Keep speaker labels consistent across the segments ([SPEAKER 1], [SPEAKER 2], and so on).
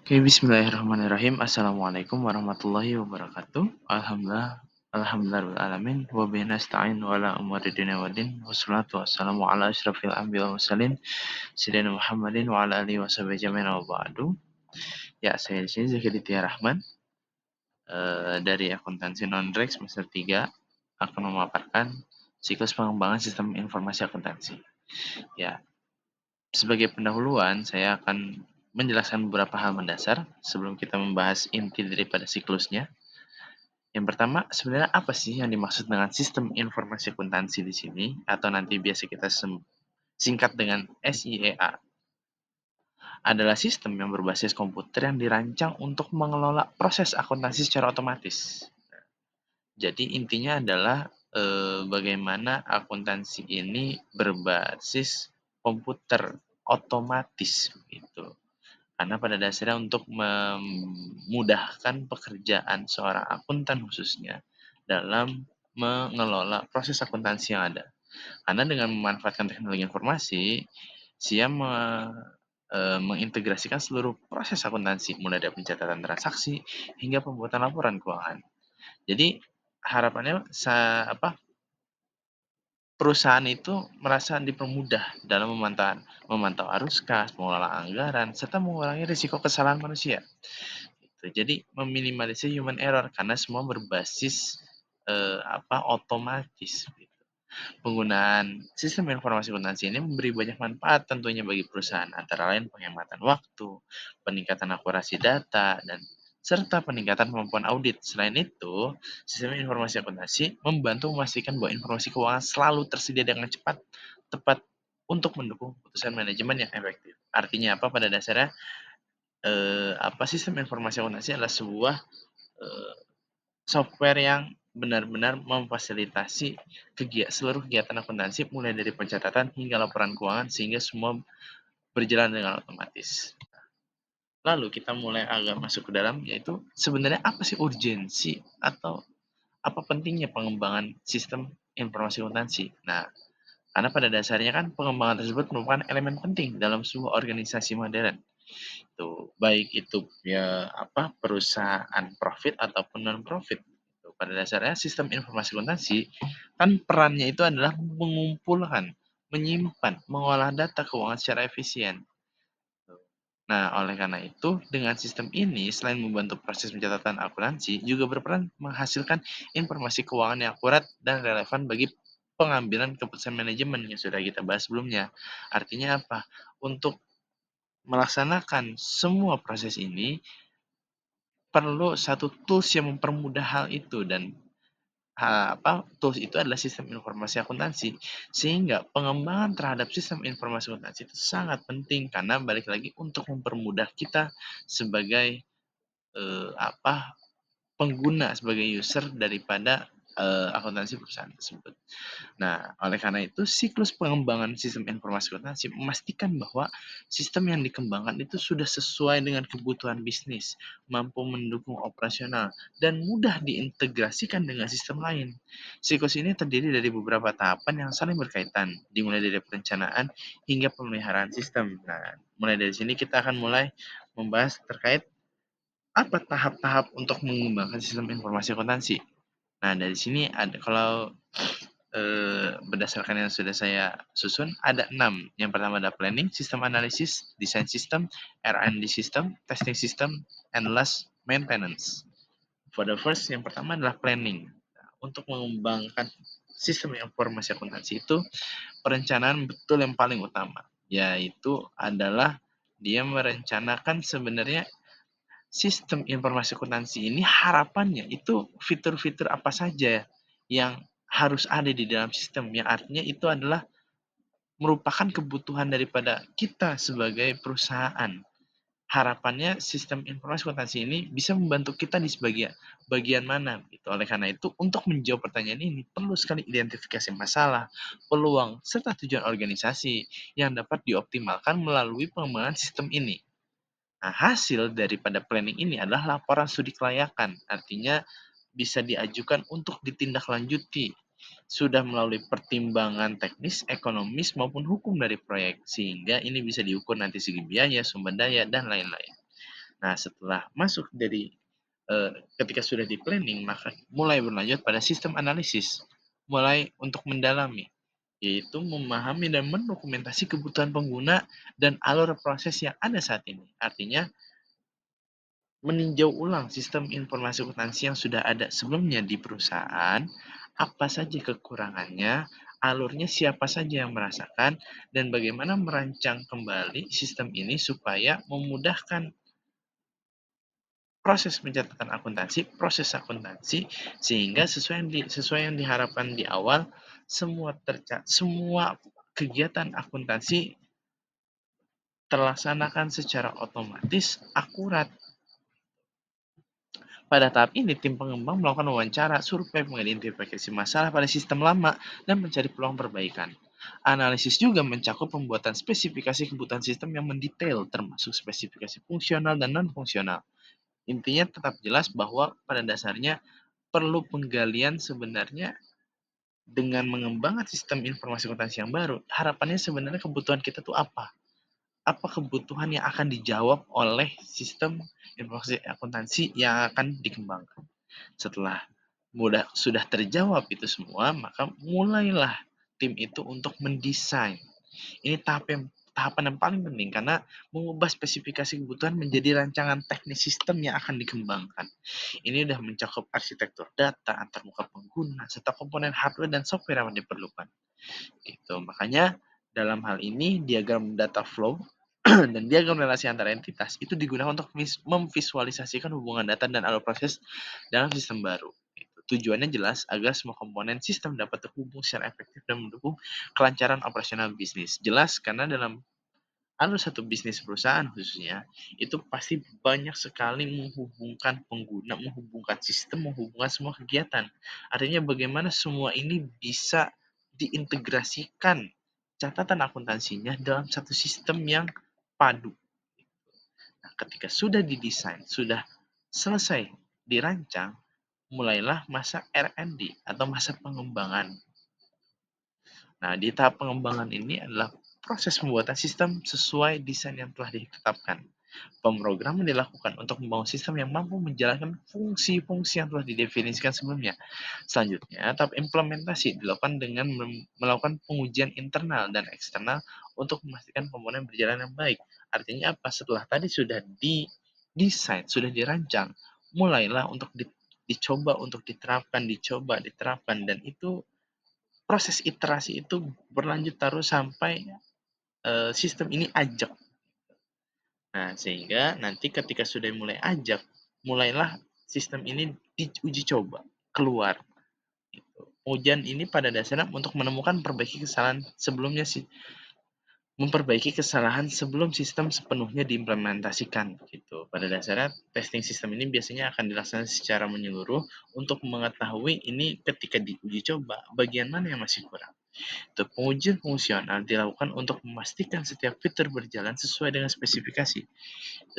[SPEAKER 1] Oke, bismillahirrahmanirrahim. Assalamualaikum warahmatullahi wabarakatuh. Alhamdulillahirrahmanirrahim. Wa bihi nasta'in wa ala umuri dunya waddin. Wassalatu wassalamu ala asyrafil anbiya wal mursalin sayyidina Muhammadin wa ala alihi washabihi jami'in wa ba'du. Ya, saya di sini Zakiditya Rahman dari akuntansi non-rek semester 3 akan memaparkan siklus pengembangan sistem informasi akuntansi. Ya, sebagai pendahuluan, saya akan menjelaskan beberapa hal mendasar sebelum kita membahas inti daripada siklusnya. Yang pertama, sebenarnya apa sih yang dimaksud dengan sistem informasi akuntansi di sini, atau nanti biasa kita singkat dengan SIEA? Adalah sistem yang berbasis komputer yang dirancang untuk mengelola proses akuntansi secara otomatis. Jadi intinya adalah bagaimana akuntansi ini berbasis komputer otomatis gitu. Karena pada dasarnya untuk memudahkan pekerjaan seorang akuntan khususnya dalam mengelola proses akuntansi yang ada. Karena dengan memanfaatkan teknologi informasi, SIA mengintegrasikan seluruh proses akuntansi, mulai dari pencatatan transaksi hingga pembuatan laporan keuangan. Jadi harapannya perusahaan itu merasa dipermudah dalam memantau arus kas, mengelola anggaran, serta mengurangi risiko kesalahan manusia. Gitu. Jadi meminimalisir human error karena semua berbasis otomatis. Gitu. Penggunaan sistem informasi akuntansi ini memberi banyak manfaat tentunya bagi perusahaan, antara lain penghematan waktu, peningkatan akurasi data, dan serta peningkatan kemampuan audit. Selain itu, sistem informasi akuntansi membantu memastikan bahwa informasi keuangan selalu tersedia dengan cepat, tepat, untuk mendukung keputusan manajemen yang efektif. Artinya apa pada dasarnya? Sistem informasi akuntansi adalah sebuah software yang benar-benar memfasilitasi seluruh kegiatan akuntansi mulai dari pencatatan hingga laporan keuangan sehingga semua berjalan dengan otomatis. Lalu kita mulai agak masuk ke dalam, yaitu sebenarnya apa sih urgensi atau apa pentingnya pengembangan sistem informasi akuntansi? Nah, karena pada dasarnya kan pengembangan tersebut merupakan elemen penting dalam sebuah organisasi modern. Baik itu ya perusahaan profit ataupun non profit. Pada dasarnya sistem informasi akuntansi kan perannya itu adalah mengumpulkan, menyimpan, mengolah data keuangan secara efisien. Nah, oleh karena itu, dengan sistem ini, selain membantu proses pencatatan akuntansi, juga berperan menghasilkan informasi keuangan yang akurat dan relevan bagi pengambilan keputusan manajemen yang sudah kita bahas sebelumnya. Artinya apa? Untuk melaksanakan semua proses ini, perlu satu tools yang mempermudah hal itu, dan tools itu adalah sistem informasi akuntansi. Sehingga pengembangan terhadap sistem informasi akuntansi itu sangat penting karena balik lagi untuk mempermudah kita sebagai pengguna, sebagai user daripada akuntansi perusahaan tersebut. Nah, oleh karena itu siklus pengembangan sistem informasi akuntansi memastikan bahwa sistem yang dikembangkan itu sudah sesuai dengan kebutuhan bisnis, mampu mendukung operasional, dan mudah diintegrasikan dengan sistem lain. Siklus ini terdiri dari beberapa tahapan yang saling berkaitan, dimulai dari perencanaan hingga pemeliharaan sistem. Nah, mulai dari sini kita akan mulai membahas terkait apa tahap-tahap untuk mengembangkan sistem informasi akuntansi. Nah, dari sini ada kalau berdasarkan yang sudah saya susun ada 6. Yang pertama ada planning, sistem analisis, desain sistem, R&D system, testing system, and last maintenance. For the first, yang pertama adalah planning. Nah, untuk mengembangkan sistem informasi akuntansi itu perencanaan betul yang paling utama, yaitu adalah dia merencanakan sebenarnya sistem informasi akuntansi ini harapannya itu fitur-fitur apa saja yang harus ada di dalam sistem, yang artinya itu adalah merupakan kebutuhan daripada kita sebagai perusahaan. Harapannya sistem informasi akuntansi ini bisa membantu kita di bagian mana gitu. Oleh karena itu, untuk menjawab pertanyaan ini perlu sekali identifikasi masalah, peluang, serta tujuan organisasi yang dapat dioptimalkan melalui pengembangan sistem ini. Nah, hasil daripada planning ini adalah laporan studi kelayakan, artinya bisa diajukan untuk ditindaklanjuti, sudah melalui pertimbangan teknis, ekonomis, maupun hukum dari proyek, sehingga ini bisa diukur nanti segi biaya, sumber daya, dan lain-lain. Nah, setelah masuk dari ketika sudah di planning, maka mulai berlanjut pada sistem analisis, mulai untuk mendalami, yaitu memahami dan mendokumentasi kebutuhan pengguna dan alur proses yang ada saat ini. Artinya, meninjau ulang sistem informasi akuntansi yang sudah ada sebelumnya di perusahaan, apa saja kekurangannya, alurnya siapa saja yang merasakan, dan bagaimana merancang kembali sistem ini supaya memudahkan proses pencatatan akuntansi, proses akuntansi, sehingga sesuai yang diharapkan di awal, semua kegiatan akuntansi terlaksanakan secara otomatis, akurat. Pada tahap ini, tim pengembang melakukan wawancara, survei, mengidentifikasi masalah pada sistem lama, dan mencari peluang perbaikan. Analisis juga mencakup pembuatan spesifikasi kebutuhan sistem yang mendetail, termasuk spesifikasi fungsional dan non-fungsional. Intinya tetap jelas bahwa pada dasarnya perlu penggalian sebenarnya dengan mengembangkan sistem informasi akuntansi yang baru. Harapannya sebenarnya kebutuhan kita tuh apa? Apa kebutuhan yang akan dijawab oleh sistem informasi akuntansi yang akan dikembangkan? Setelah sudah terjawab itu semua, maka mulailah tim itu untuk mendesain. Ini tahapan yang paling penting karena mengubah spesifikasi kebutuhan menjadi rancangan teknis sistem yang akan dikembangkan. Ini sudah mencakup arsitektur data, antarmuka pengguna, serta komponen hardware dan software yang diperlukan. Gitu. Makanya dalam hal ini diagram data flow dan diagram relasi antara entitas itu digunakan untuk memvisualisasikan hubungan data dan alur proses dalam sistem baru. Tujuannya jelas agar semua komponen sistem dapat terhubung secara efektif dan mendukung kelancaran operasional bisnis. Jelas karena dalam satu bisnis perusahaan khususnya, itu pasti banyak sekali menghubungkan pengguna, menghubungkan sistem, menghubungkan semua kegiatan. Artinya bagaimana semua ini bisa diintegrasikan catatan akuntansinya dalam satu sistem yang padu. Nah, ketika sudah didesain, sudah selesai dirancang, mulailah masa R&D atau masa pengembangan. Nah, di tahap pengembangan ini adalah proses pembuatan sistem sesuai desain yang telah ditetapkan. Pemrograman dilakukan untuk membangun sistem yang mampu menjalankan fungsi-fungsi yang telah didefinisikan sebelumnya. Selanjutnya, tahap implementasi dilakukan dengan melakukan pengujian internal dan eksternal untuk memastikan komponen berjalan yang baik. Artinya apa? Setelah tadi sudah didesain, sudah dirancang, mulailah untuk dicoba untuk diterapkan, dan itu proses iterasi itu berlanjut terus sampai sistem ini ajak. Nah, sehingga nanti ketika sudah mulai ajak, mulailah sistem ini diuji coba, keluar. Gitu. Ujian ini pada dasarnya untuk menemukan memperbaiki kesalahan sebelum sistem sepenuhnya diimplementasikan. Gitu. Pada dasarnya, testing sistem ini biasanya akan dilaksanakan secara menyeluruh untuk mengetahui ini ketika diuji coba, bagian mana yang masih kurang. Pengujian fungsional dilakukan untuk memastikan setiap fitur berjalan sesuai dengan spesifikasi.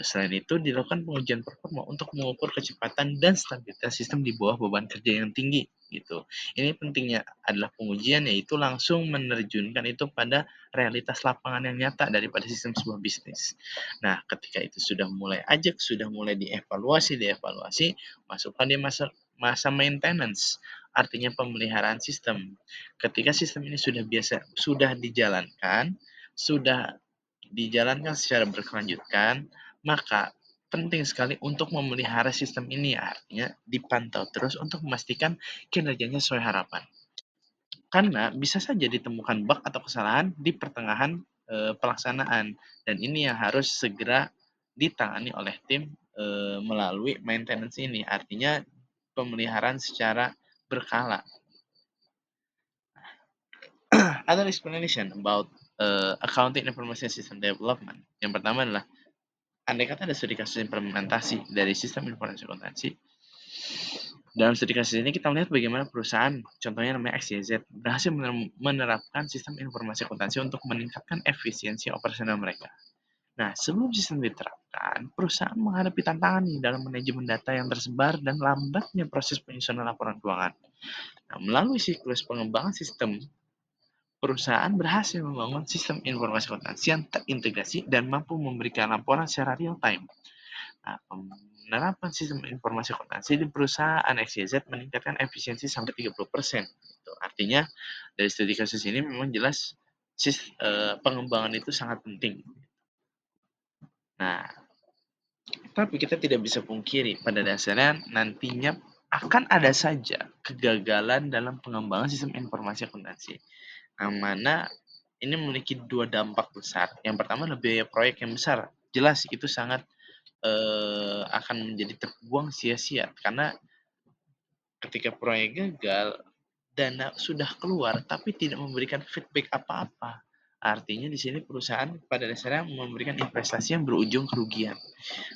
[SPEAKER 1] Selain itu, dilakukan pengujian performa untuk mengukur kecepatan dan stabilitas sistem di bawah beban kerja yang tinggi. Gitu. Ini pentingnya adalah pengujian, yaitu langsung menerjunkan itu pada realitas lapangan yang nyata daripada sistem sebuah bisnis. Nah, ketika itu sudah mulai ajak, sudah mulai dievaluasi, masukkan di masa maintenance, artinya pemeliharaan sistem. Ketika sistem ini sudah dijalankan secara berkelanjutan, maka penting sekali untuk memelihara sistem ini, artinya dipantau terus untuk memastikan kinerjanya sesuai harapan. Karena bisa saja ditemukan bug atau kesalahan di pertengahan pelaksanaan, dan ini yang harus segera ditangani oleh tim melalui maintenance ini, artinya pemeliharaan secara berkala. Other explanation about accounting information system development. Yang pertama adalah andai kata ada studi kasus implementasi dari sistem informasi akuntansi, dalam studi kasus ini kita melihat bagaimana perusahaan, contohnya namanya XYZ, berhasil menerapkan sistem informasi akuntansi untuk meningkatkan efisiensi operasional mereka. Nah, sebelum sistem diterapkan, perusahaan menghadapi tantangan dalam manajemen data yang tersebar dan lambatnya proses penyusunan laporan keuangan. Nah, melalui siklus pengembangan sistem, perusahaan berhasil membangun sistem informasi akuntansi yang terintegrasi dan mampu memberikan laporan secara real time. Penerapan sistem informasi akuntansi di perusahaan XYZ meningkatkan efisiensi sampai 30%. Gitu. Artinya dari studi kasus ini memang jelas pengembangan itu sangat penting. Nah, tapi kita tidak bisa pungkiri pada dasarnya nantinya akan ada saja kegagalan dalam pengembangan sistem informasi akuntansi. Yang mana ini memiliki dua dampak besar. Yang pertama adalah biaya proyek yang besar. Jelas itu sangat akan menjadi terbuang sia-sia karena ketika proyek gagal, dana sudah keluar tapi tidak memberikan feedback apa-apa. Artinya di sini perusahaan pada dasarnya memberikan investasi yang berujung kerugian.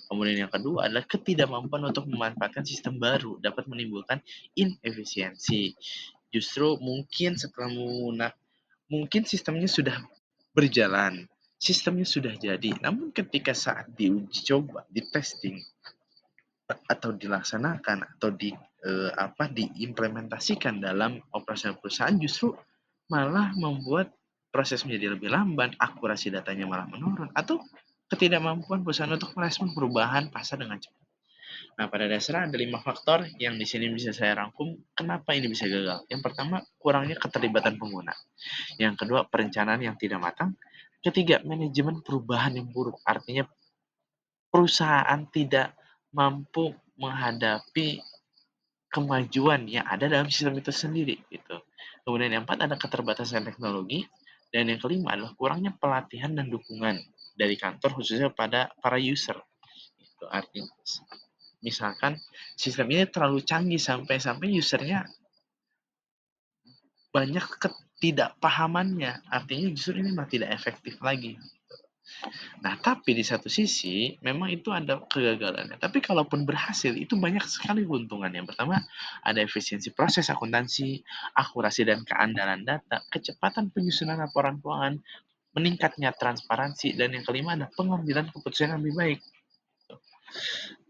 [SPEAKER 1] Kemudian yang kedua adalah ketidakmampuan untuk memanfaatkan sistem baru dapat menimbulkan inefisiensi. Justru mungkin setelah mungkin sistemnya sudah berjalan, sistemnya sudah jadi, namun ketika saat diuji coba, di testing atau dilaksanakan atau diimplementasikan dalam operasional perusahaan justru malah membuat proses menjadi lebih lamban, akurasi datanya malah menurun, atau ketidakmampuan perusahaan untuk merespon perubahan pasar dengan cepat. Nah, pada dasarnya ada 5 faktor yang di sini bisa saya rangkum kenapa ini bisa gagal. Yang pertama, kurangnya keterlibatan pengguna. Yang kedua, perencanaan yang tidak matang. Ketiga, manajemen perubahan yang buruk. Artinya perusahaan tidak mampu menghadapi kemajuan yang ada dalam sistem itu sendiri gitu. Kemudian yang keempat ada keterbatasan teknologi dan yang kelima adalah kurangnya pelatihan dan dukungan dari kantor khususnya pada para user. Itu artinya misalkan sistem ini terlalu canggih sampai usernya banyak ketidakpahamannya. Artinya justru ini malah tidak efektif lagi. Nah, tapi di satu sisi memang itu ada kegagalannya. Tapi kalaupun berhasil, itu banyak sekali keuntungannya. Yang pertama, ada efisiensi proses akuntansi, akurasi dan keandalan data, kecepatan penyusunan laporan keuangan, meningkatnya transparansi, dan yang kelima ada pengambilan keputusan yang lebih baik.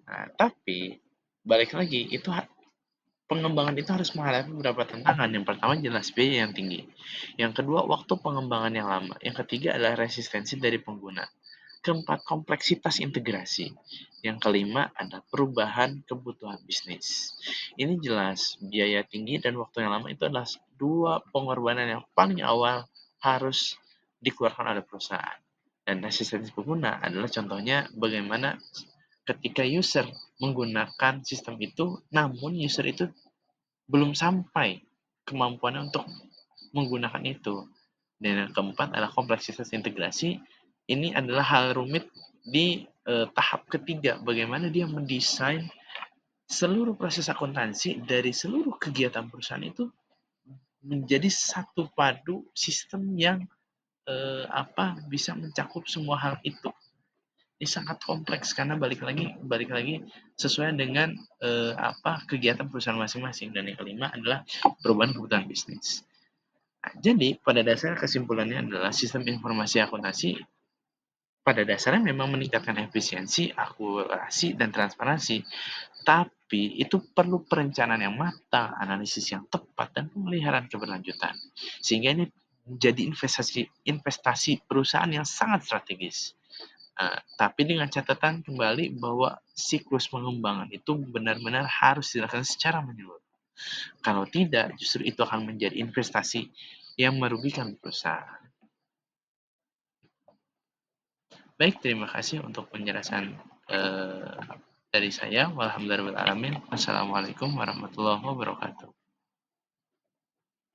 [SPEAKER 1] Nah, tapi balik lagi, pengembangan itu harus menghadapi beberapa tantangan. Yang pertama jelas biaya yang tinggi. Yang kedua, waktu pengembangan yang lama. Yang ketiga adalah resistensi dari pengguna. Keempat, kompleksitas integrasi. Yang kelima ada perubahan kebutuhan bisnis. Ini jelas, biaya tinggi dan waktu yang lama itu adalah dua pengorbanan yang paling awal harus dikeluarkan oleh perusahaan. Dan resistensi pengguna adalah contohnya bagaimana ketika user menggunakan sistem itu, namun user itu belum sampai kemampuannya untuk menggunakan itu. Dan yang keempat adalah kompleksitas integrasi. Ini adalah hal rumit di tahap ketiga, bagaimana dia mendesain seluruh proses akuntansi dari seluruh kegiatan perusahaan itu menjadi satu padu sistem yang bisa mencakup semua hal itu. Ini sangat kompleks karena balik lagi sesuai dengan kegiatan perusahaan masing-masing. Dan yang kelima adalah perubahan kebutuhan bisnis. Nah, jadi pada dasarnya kesimpulannya adalah sistem informasi akuntansi pada dasarnya memang meningkatkan efisiensi, akurasi, dan transparansi, tapi itu perlu perencanaan yang matang, analisis yang tepat, dan pemeliharaan keberlanjutan. Sehingga ini menjadi investasi perusahaan yang sangat strategis. Tapi dengan catatan kembali bahwa siklus pengembangan itu benar-benar harus dilakukan secara menyeluruh. Kalau tidak, justru itu akan menjadi investasi yang merugikan perusahaan. Baik, terima kasih untuk penjelasan dari saya. Walhamdulillahirabbil alamin. Wassalamualaikum warahmatullahi wabarakatuh.